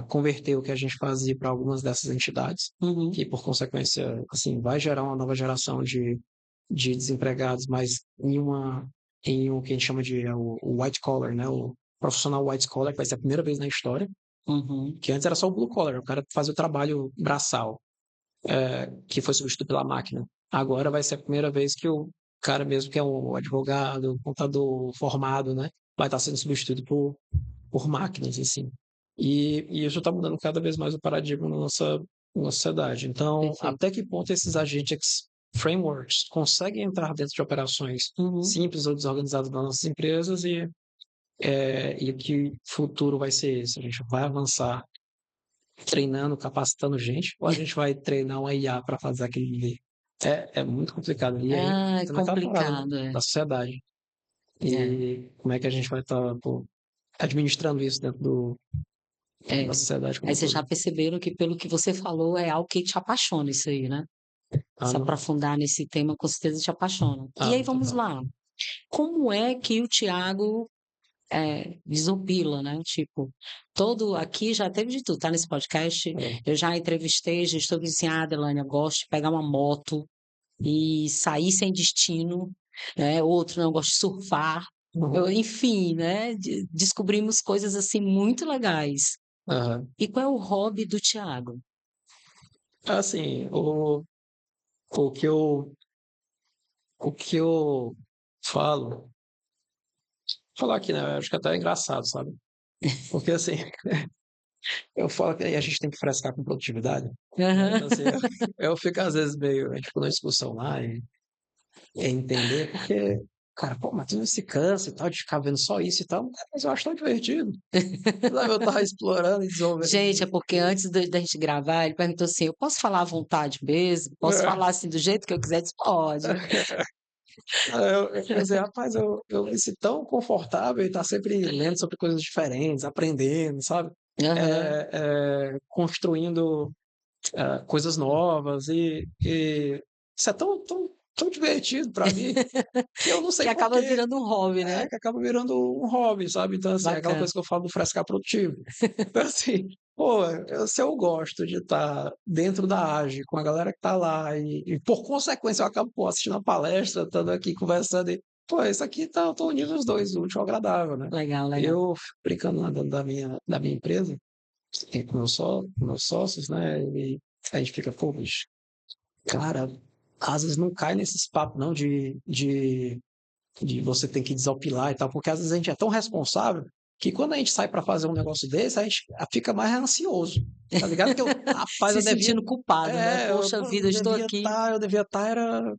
S2: converter o que a gente fazia para algumas dessas entidades,
S1: Uhum.
S2: que, por consequência, assim, vai gerar uma nova geração de desempregados, mas em um que a gente chama de o white collar, né? O profissional white collar, que vai ser a primeira vez na história,
S1: Uhum.
S2: que antes era só o blue collar, o cara fazia o trabalho braçal, que foi substituído pela máquina. Agora vai ser a primeira vez que o cara mesmo que é um advogado, contador formado, né? Vai estar sendo substituído por máquinas, assim. E isso está mudando cada vez mais o paradigma na sociedade. Então,
S1: Perfeito.
S2: até que ponto esses agentes frameworks conseguem entrar dentro de operações
S1: Uhum.
S2: simples ou desorganizadas das nossas empresas e que futuro vai ser esse? A gente vai avançar treinando, capacitando gente, ou a gente vai treinar uma IA para fazer aquele nível? É muito complicado. E aí,
S1: Ah, é
S2: entra naquela parada, né?
S1: complicado, é.
S2: Da sociedade.
S1: É,
S2: E como é que a gente vai estar administrando isso dentro
S1: é.
S2: da sociedade como
S1: Aí
S2: um
S1: vocês
S2: todo?
S1: já perceberam que pelo que você falou é algo que te apaixona isso aí, né?
S2: Ah,
S1: Se
S2: não.
S1: aprofundar nesse tema com certeza te apaixona.
S2: Ah,
S1: E aí
S2: não,
S1: vamos
S2: total.
S1: lá, como é que o Tiago desopila, né? Tipo, todo aqui já teve de tudo, tá nesse podcast.
S2: É.
S1: Eu já entrevistei gestores assim, Adelânia, gosto de pegar uma moto e sair sem destino, né? Outro não gosta de surfar.
S2: Uhum.
S1: Enfim, né? Descobrimos coisas assim muito legais.
S2: Aham.
S1: E qual é o hobby do Tiago?
S2: Assim, o que o que eu falo, falar aqui, né? Acho que até é engraçado, sabe? Porque assim, eu falo que a gente tem que frescar com produtividade, né? Então, assim, eu fico às vezes meio, a gente ficou numa discussão lá e entender, porque, cara, pô, mas tu não se cansa e tal, de ficar vendo só isso e tal, mas eu acho tão divertido. Sabe, eu tava explorando e desenvolvendo.
S1: Gente, é porque antes da gente gravar, ele perguntou assim: eu posso falar à vontade mesmo? Posso falar assim do jeito que eu quiser? Disse, pode.
S2: Eu pensei, rapaz, eu me sinto tão confortável e estar sempre lendo sobre coisas diferentes, aprendendo, sabe?
S1: Aham.
S2: Construindo coisas novas e isso é tão divertido para mim que eu não sei
S1: Que
S2: por
S1: acaba
S2: quê,
S1: virando um hobby, né?
S2: que acaba virando um hobby, sabe? Então, assim, é aquela
S1: Bacana.
S2: coisa que eu falo do frescar produtivo. Então, assim, pô, se eu gosto de estar dentro da AGE com a galera que tá lá e por consequência eu acabo, pô, assistindo a palestra, estando aqui conversando pô, isso aqui eu tô unindo os dois, o útil ao agradável, né?
S1: Legal, legal.
S2: Eu fico brincando lá dentro da minha empresa, com meus sócios, né? E a gente fica, pô, bicho, cara, às vezes não cai nesses papos, não, de você ter que desopilar e tal, porque às vezes a gente é tão responsável que quando a gente sai para fazer um negócio desse, a gente fica mais ansioso, tá ligado? Que rapaz,
S1: Se sentindo culpado, né? Poxa
S2: pô,
S1: vida, eu estou aqui.
S2: eu devia estar era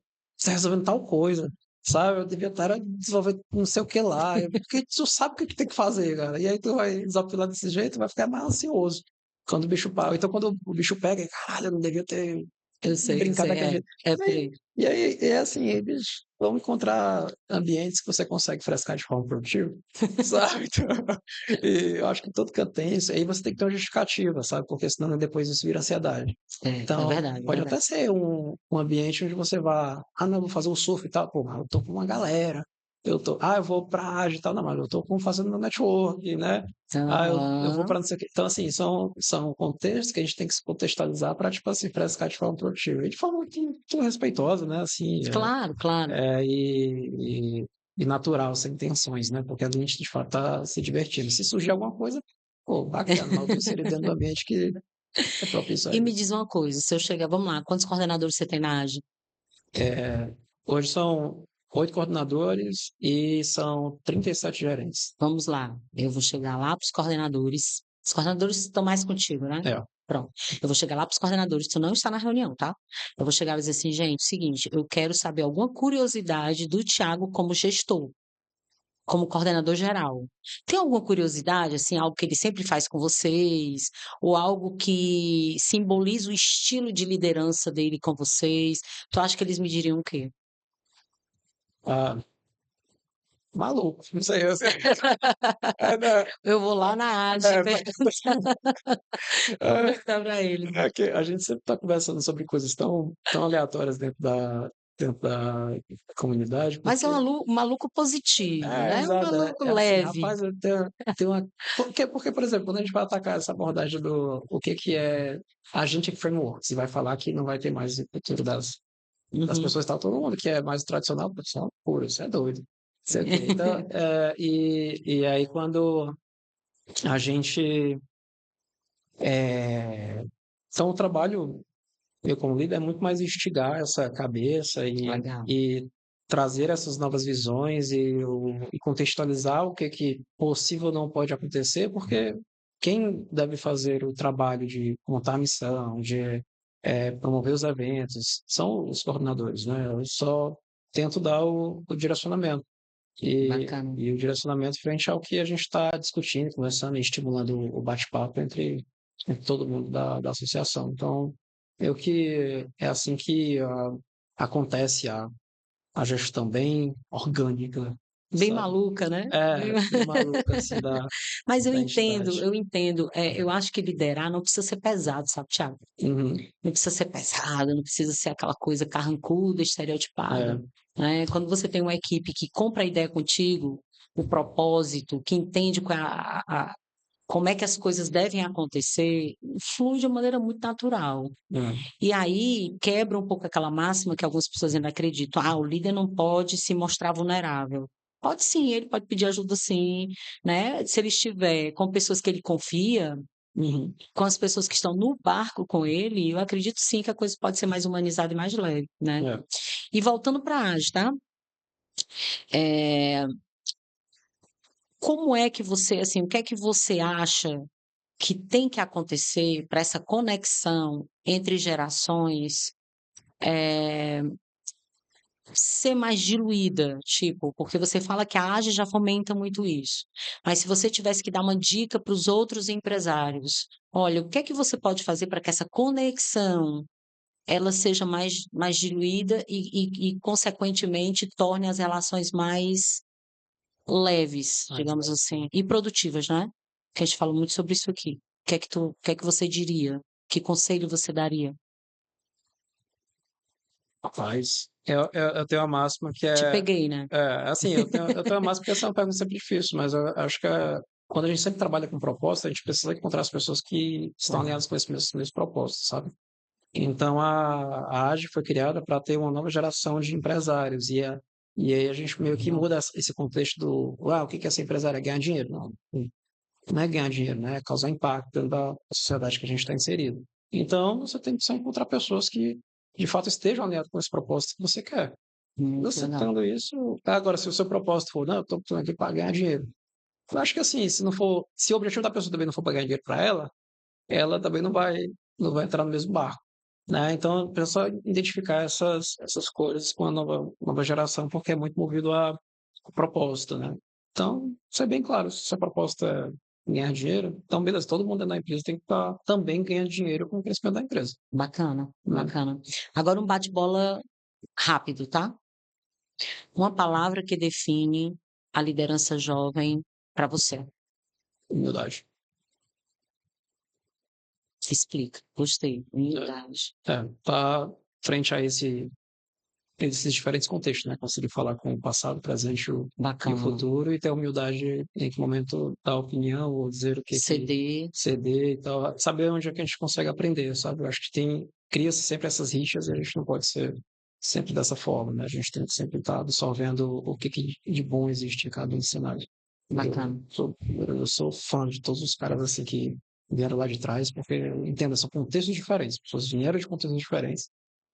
S2: resolvendo tal coisa, sabe? Eu devia estar era desenvolvendo não sei o que lá, porque tu sabe o que tem que fazer, cara. E aí tu vai desopilar desse jeito, vai ficar mais ansioso quando o bicho pega. Então quando o bicho pega, caralho, eu não devia ter
S1: Eu
S2: brincar
S1: sei,
S2: daquele jeito.
S1: é por
S2: E,
S1: aí.
S2: e aí, é assim, eles vão encontrar ambientes que você consegue frescar de forma produtiva, sabe? Então, e eu acho que todo canto tem isso. Aí você tem que ter uma justificativa, sabe? Porque senão depois isso vira ansiedade.
S1: É
S2: Então,
S1: verdade, é
S2: pode
S1: verdade.
S2: até ser um ambiente onde você vá, não, vou fazer um surf e tal, pô, mas eu tô com uma galera. Eu vou pra ágil e tal, não, mas eu tô fazendo meu network, né? Eu vou
S1: Aham.
S2: para não sei o quê. Então, assim, são contextos que a gente tem que se contextualizar para, tipo assim, frescar de forma produtiva. E de forma muito respeitosa, né? Assim,
S1: Claro, claro.
S2: é, e, e natural, sem intenções, né? Porque a gente, de fato, tá se divertindo. Se surgir alguma coisa, pô, bacana, mas eu tô inserido dentro do ambiente que é propício a
S1: E me
S2: isso.
S1: diz uma coisa, se eu chegar, vamos lá, quantos coordenadores você tem na AGE?
S2: Hoje são 8 coordenadores e são 37 gerentes.
S1: Vamos lá, eu vou chegar lá para os coordenadores. Os coordenadores estão mais contigo, né?
S2: É,
S1: Pronto. Eu vou chegar lá para os coordenadores, tu não está na reunião, tá? Eu vou chegar e dizer assim, gente, seguinte, eu quero saber alguma curiosidade do Tiago como gestor, como coordenador geral. Tem alguma curiosidade, assim, algo que ele sempre faz com vocês, ou algo que simboliza o estilo de liderança dele com vocês? Tu acha que eles me diriam o quê?
S2: ah, maluco, não sei, eu sei. Não,
S1: Eu vou lá na AGE
S2: é,
S1: perguntar para eles.
S2: é que a gente sempre está conversando sobre coisas tão aleatórias dentro da comunidade,
S1: Mas é um
S2: porque
S1: maluco positivo, né? Um
S2: exato,
S1: maluco
S2: é assim,
S1: leve.
S2: rapaz, tenho uma. Porque, por exemplo, quando a gente vai atacar essa abordagem do o que é Agentic Frameworks, e vai falar que não vai ter mais o futuro das
S1: Uhum.
S2: pessoas, tá todo mundo que é mais tradicional, pessoal, puro, isso é doido. Sei o quê. Então, e aí quando a gente. Então, o trabalho, eu como líder, é muito mais instigar essa cabeça
S1: Legal.
S2: e trazer essas novas visões e contextualizar o que possível não pode acontecer, porque quem deve fazer o trabalho de montar a missão, de promover os eventos, são os coordenadores, né? Eu só tento dar o direcionamento.
S1: Bacana.
S2: E o direcionamento frente ao que a gente está discutindo, conversando e estimulando o bate-papo entre todo mundo da associação. Então, é assim que acontece a gestão bem orgânica,
S1: Bem
S2: sabe?
S1: maluca, né?
S2: Bem maluca, assim,
S1: Mas eu
S2: da
S1: entendo,
S2: entidade.
S1: eu entendo. Eu acho que liderar não precisa ser pesado, sabe, Thiago?
S2: Uhum,
S1: Não precisa ser pesado, não precisa ser aquela coisa carrancuda, estereotipada,
S2: é,
S1: né? Quando você tem uma equipe que compra a ideia contigo, o propósito, que entende qual é como é que as coisas devem acontecer, flui de uma maneira muito natural.
S2: é,
S1: E aí quebra um pouco aquela máxima que algumas pessoas ainda acreditam: o líder não pode se mostrar vulnerável. Pode sim, ele pode pedir ajuda sim, né? Se ele estiver com pessoas que ele confia,
S2: uhum,
S1: com as pessoas que estão no barco com ele, eu acredito sim que a coisa pode ser mais humanizada e mais leve, né?
S2: é.
S1: E voltando para a AGE, tá? Eh, como é que você, assim, o que é que você acha que tem que acontecer para essa conexão entre gerações, eh, ser mais diluída? Tipo, porque você fala que a AGE já fomenta muito isso, mas se você tivesse que dar uma dica para os outros empresários, olha, o que é que você pode fazer para que essa conexão ela seja mais diluída e consequentemente, torne as relações mais leves,
S2: Mas,
S1: digamos assim, e produtivas, né? Que a gente fala muito sobre isso aqui. O que é que você diria? Que conselho você daria?
S2: rapaz, eu tenho uma máxima que
S1: Te
S2: é,
S1: peguei, né?
S2: assim, eu tenho uma máxima que essa é uma pergunta sempre difícil, mas eu acho que quando a gente sempre trabalha com propósito, a gente precisa encontrar as pessoas que estão alinhadas com esse mesmo propósito, sabe? Então, a AGE foi criada para ter uma nova geração de empresários, e aí a gente meio que muda esse contexto o que que é ser empresário? É ganhar dinheiro? Não é ganhar dinheiro, né? É causar impacto dentro da sociedade que a gente está inserido. Então, você tem que só encontrar pessoas que, de fato, estejam alinhadas com esse propósito que você quer.
S1: Muito
S2: Você
S1: legal.
S2: tendo isso, agora, se o seu propósito for, não, eu estou aqui para ganhar dinheiro. Eu acho que assim, se o objetivo da pessoa também não for para ganhar dinheiro para ela também não vai entrar no mesmo barco, né? Então, é só identificar essas coisas com a nova geração, porque é muito movido a propósito, né? Então, ser bem claro, se a proposta é ganhar dinheiro, então beleza, todo mundo dentro da empresa tem que estar também ganhando dinheiro com o crescimento da empresa,
S1: Bacana,
S2: né?
S1: bacana. Agora um bate-bola rápido, tá? Uma palavra que define a liderança jovem para você.
S2: Humildade.
S1: Explica. Gostei.
S2: É,
S1: Humildade.
S2: tá frente a esses diferentes contextos, né? Conseguir falar com o passado, o presente e o
S1: Bacana.
S2: futuro e ter a humildade em que momento dar opinião ou dizer o que
S1: CD.
S2: ceder e tal. Saber onde é que a gente consegue aprender, sabe? Eu acho que cria-se sempre essas rixas e a gente não pode ser sempre dessa forma, né? A gente tem que sempre estar absorvendo o que de bom existe em cada um cenário.
S1: Bacana.
S2: Eu sou fã de todos os caras assim que vieram lá de trás, porque entenda, são contextos diferentes, pessoas vieram de contextos diferentes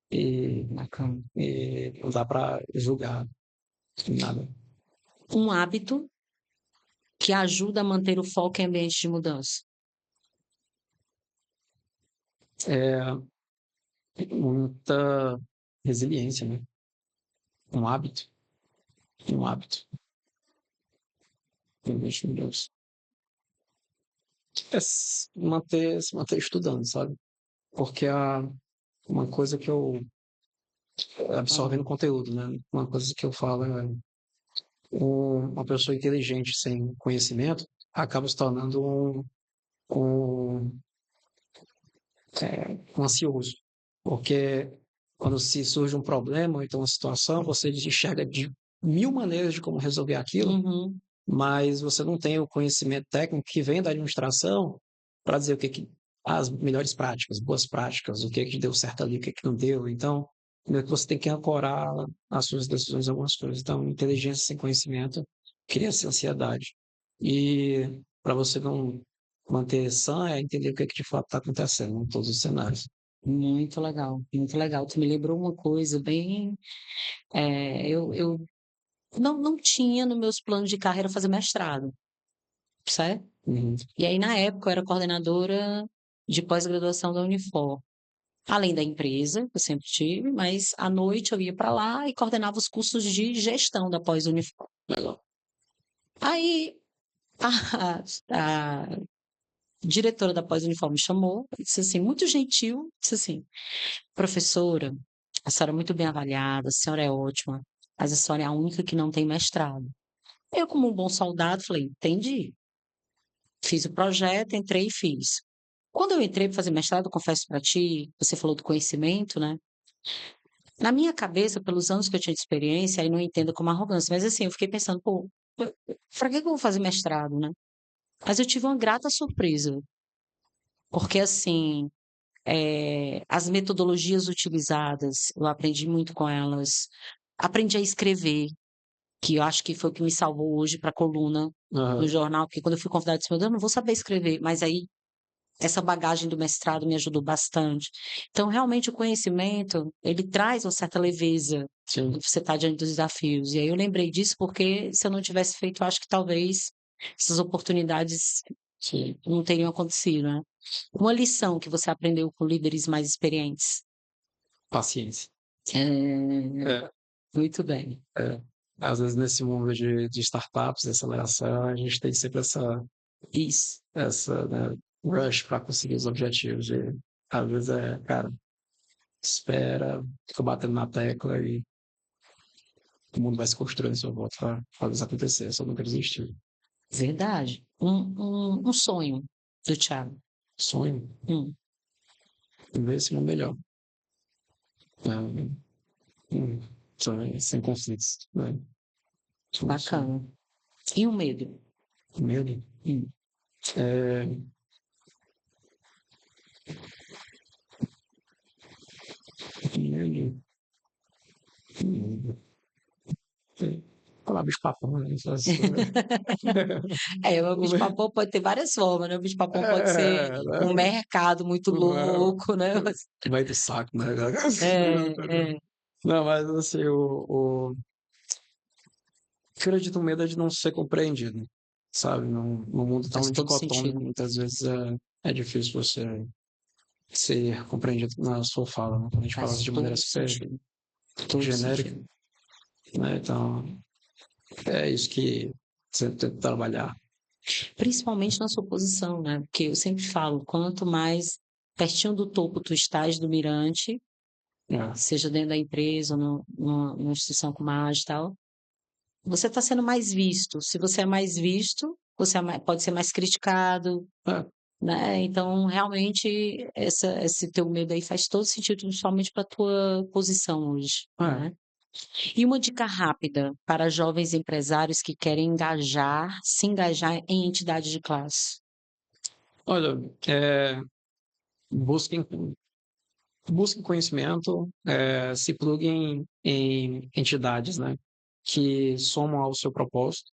S2: e
S1: Bacana.
S2: não dá para julgar nada.
S1: Um hábito que ajuda a manter o foco em ambientes de mudança.
S2: É muita resiliência, né? Um hábito, um hábito. Meu Deus. Se manter estudando, sabe? Porque uma coisa que eu absorvendo conteúdo, né? Uma coisa que eu falo é uma pessoa inteligente sem conhecimento acaba se tornando um, um ansioso, porque quando se surge um problema ou então uma situação, você enxerga de mil maneiras de como resolver aquilo,
S1: Uhum.
S2: mas você não tem o conhecimento técnico que vem da administração para dizer o que as melhores práticas, boas práticas, o que deu certo ali, o que não deu. Então, meio que você tem que ancorar as suas decisões em algumas coisas. Então, inteligência sem conhecimento cria-se ansiedade. E para você não manter sã, é entender o que é que de fato está acontecendo em todos os cenários.
S1: Muito legal, muito legal. Tu me lembrou uma coisa bem, eu não tinha nos meus planos de carreira fazer mestrado, certo?
S2: Uhum.
S1: E aí, na época, eu era coordenadora de pós-graduação da Unifor. Além da empresa, que eu sempre tive, mas à noite eu ia para lá e coordenava os cursos de gestão da pós-Unifor.
S2: Legal.
S1: Aí a diretora da pós-Unifor me chamou e disse assim, muito gentil, disse assim, professora, a senhora é muito bem avaliada, a senhora é ótima, mas a senhora é a única que não tem mestrado. Eu, como um bom soldado, falei, entendi. Fiz o projeto, entrei e fiz. Quando eu entrei para fazer mestrado, confesso para ti, você falou do conhecimento, né? Na minha cabeça, pelos anos que eu tinha de experiência, aí não entenda como arrogância, mas assim, eu fiquei pensando, pô, pra que eu vou fazer mestrado, né? Mas eu tive uma grata surpresa, porque assim, as metodologias utilizadas, eu aprendi muito com elas. Aprendi a escrever, que eu acho que foi o que me salvou hoje para a coluna no
S2: Aham.
S1: jornal, porque quando eu fui convidada, eu disse, meu Deus, eu não vou saber escrever, mas aí essa bagagem do mestrado me ajudou bastante. Então, realmente, o conhecimento, ele traz uma certa leveza
S2: Sim.
S1: quando você está diante dos desafios. E aí eu lembrei disso porque se eu não tivesse feito, eu acho que talvez essas oportunidades
S2: Sim.
S1: não teriam acontecido, né? Uma lição que você aprendeu com líderes mais experientes.
S2: Paciência.
S1: É,
S2: É,
S1: muito bem.
S2: é. Às vezes, nesse mundo de startups, de aceleração, a gente tem sempre
S1: Isso.
S2: né, rush para conseguir os objetivos. E, às vezes, cara, espera, fica batendo na tecla e o mundo vai se construindo em sua volta para fazer isso acontecer. Só nunca desistir.
S1: Verdade. Um sonho do Thiago.
S2: Sonho,
S1: Hum,
S2: viver esse mundo melhor. Né? Sonho sem conflitos. Né? Sonho.
S1: bacana. E o medo?
S2: Medo.
S1: Hum,
S2: É, medo. Hum, falar bicho-papão, né?
S1: o bicho-papão pode ter várias formas, né? O bicho-papão pode ser um
S2: Né?
S1: mercado muito louco, né?
S2: Vai do saco, né?
S1: É,
S2: Não, mas assim, acredito, o medo é de não ser compreendido, sabe? No mundo
S1: faz
S2: tão
S1: todo
S2: dicotômico,
S1: sentido.
S2: muitas vezes é difícil você ser compreendido na sua fala, né? Quando a gente fala
S1: Faz
S2: de maneira
S1: todo
S2: super
S1: sentido. Todo
S2: genérica,
S1: sentido.
S2: né? Então, é isso que você tenta trabalhar.
S1: Principalmente na sua posição, né? Porque eu sempre falo, quanto mais pertinho do topo tu estás do mirante,
S2: É,
S1: seja dentro da empresa, ou numa instituição como a AGE e tal, você está sendo mais visto. Se você é mais visto, você pode ser mais criticado,
S2: é,
S1: né? Então, realmente, esse teu medo aí faz todo sentido, principalmente para a tua posição hoje,
S2: é.
S1: né? E uma dica rápida para jovens empresários que querem se engajar em entidade de classe.
S2: Olha, busquem, busquem conhecimento, se pluguem em entidades, né? Que somam ao seu propósito,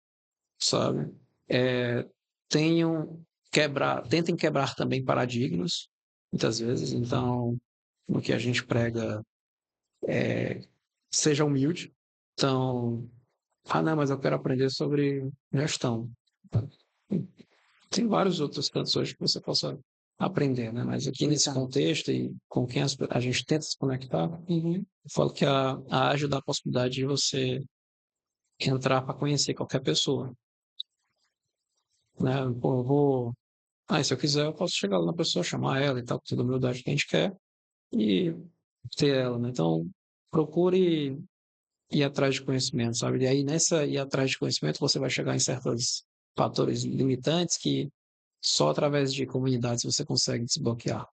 S2: sabe? É, tentem quebrar também paradigmas, muitas vezes. Então, no que a gente prega, seja humilde. Então, não, mas eu quero aprender sobre gestão. Tem vários outros cantos hoje que você possa aprender, né? Mas aqui nesse
S1: Exato.
S2: contexto e com quem a gente tenta se conectar,
S1: Uhum.
S2: eu falo que a Ágil dá a possibilidade de você entrar para conhecer qualquer pessoa, né? Pô, se eu quiser, eu posso chegar lá na pessoa, chamar ela e tal, com toda a humildade que a gente quer e ter ela, né? Então, procure ir atrás de conhecimento, sabe? E aí, nessa ir atrás de conhecimento, você vai chegar em certos fatores limitantes que só através de comunidades você consegue desbloquear.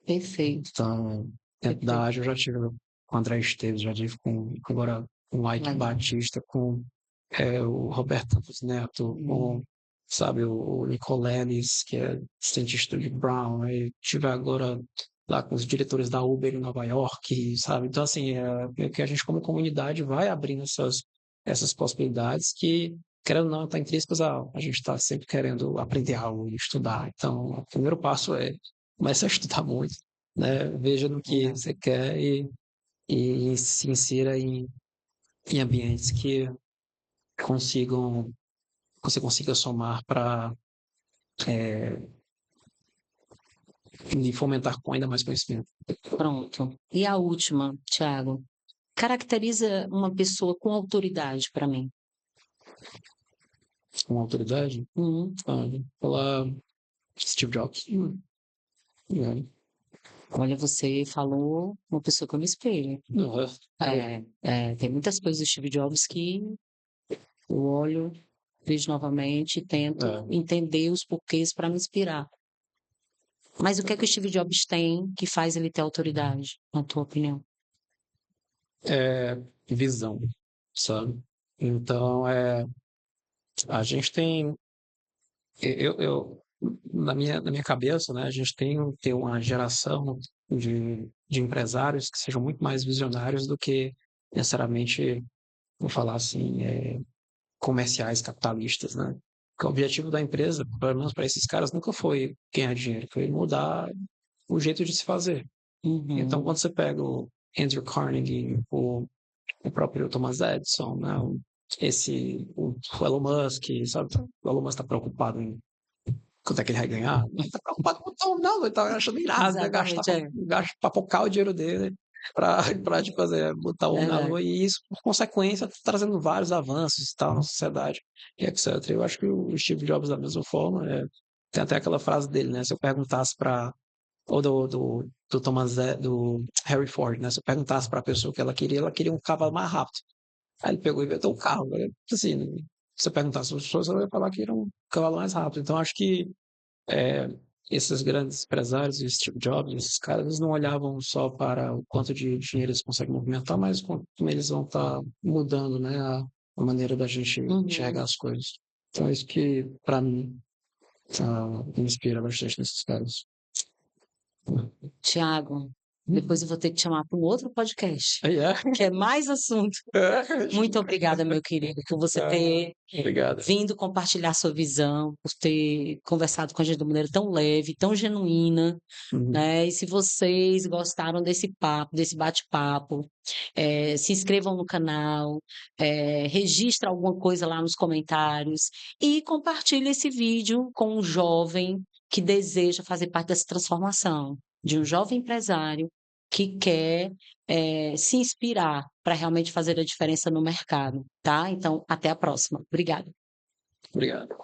S1: Perfeito,
S2: Então, dentro da
S1: perfeito.
S2: Ágil, eu já tive com o André Esteves, já tive agora com o Ike
S1: Legal.
S2: Batista, com o Roberto Campos Neto, com, sabe, o Nicoleles, que é cientista de Brown, aí tive agora lá com os diretores da Uber em Nova York, sabe? Então, assim, é que a gente como comunidade vai abrindo essas possibilidades que, querendo ou não, está intrínsecas a gente está sempre querendo aprender algo e estudar. Então, o primeiro passo é comece a estudar muito, né? Veja no que você quer e se insira em ambientes que consigam, você consiga somar para lhe fomentar com ainda mais conhecimento.
S1: Pronto. E a última, Tiago, caracteriza uma pessoa com autoridade para mim.
S2: Com autoridade,
S1: Uhum.
S2: falar Steve Jobs. É.
S1: Olha, você falou uma pessoa que eu me espelho.
S2: Uhum.
S1: Tem muitas coisas do Steve Jobs que eu olho, vejo novamente e tento entender os porquês para me inspirar. Mas o que é que o Steve Jobs tem que faz ele ter autoridade, na tua opinião?
S2: Visão, sabe? Então, a gente tem, eu na minha cabeça, né, a gente tem que ter uma geração de empresários que sejam muito mais visionários do que necessariamente, vou falar assim, comerciais capitalistas, né? Porque o objetivo da empresa, pelo menos para esses caras, nunca foi ganhar dinheiro, foi mudar o jeito de se fazer. Então, quando você pega o Andrew Carnegie, o próprio Thomas Edison, né? O Elon Musk, sabe? O Elon Musk está preocupado em quanto é que ele vai ganhar. Não está preocupado com o não, ele está achando irado, né?
S1: Exatamente,
S2: Papocar o dinheiro dele para tipo, fazer, botar o homem na
S1: verdade.
S2: lua, e isso, por consequência, está trazendo vários avanços e tal na sociedade, e etc. Eu acho que o Steve Jobs, da mesma forma, tem até aquela frase dele, né? Se eu perguntasse para ou do do Harry Ford, né? Se eu perguntasse para a pessoa o que ela queria um cavalo mais rápido. Aí ele pegou e inventou um carro, né? Assim, se eu perguntasse para as pessoas, ela ia falar que era um cavalo mais rápido. Então, acho que é, esses grandes empresários, esse Steve Jobs, esses caras, eles não olhavam só para o quanto de dinheiro eles conseguem movimentar, mas como eles vão estar mudando, né, a maneira da gente enxergar as coisas. Então, é isso que, para mim, me inspira bastante nesses caras.
S1: Tiago, depois eu vou ter que te chamar para um outro podcast,
S2: Aí é.
S1: que é mais assunto. Muito obrigada, meu querido, por você ter
S2: Obrigado.
S1: vindo compartilhar sua visão, por ter conversado com a gente de uma maneira tão leve, tão genuína, né? E se vocês gostaram desse papo, desse bate-papo, se inscrevam no canal, registra alguma coisa lá nos comentários e compartilhe esse vídeo com um jovem que deseja fazer parte dessa transformação, de um jovem empresário que quer se inspirar para realmente fazer a diferença no mercado, tá? Então, até a próxima. Obrigada.
S2: Obrigado.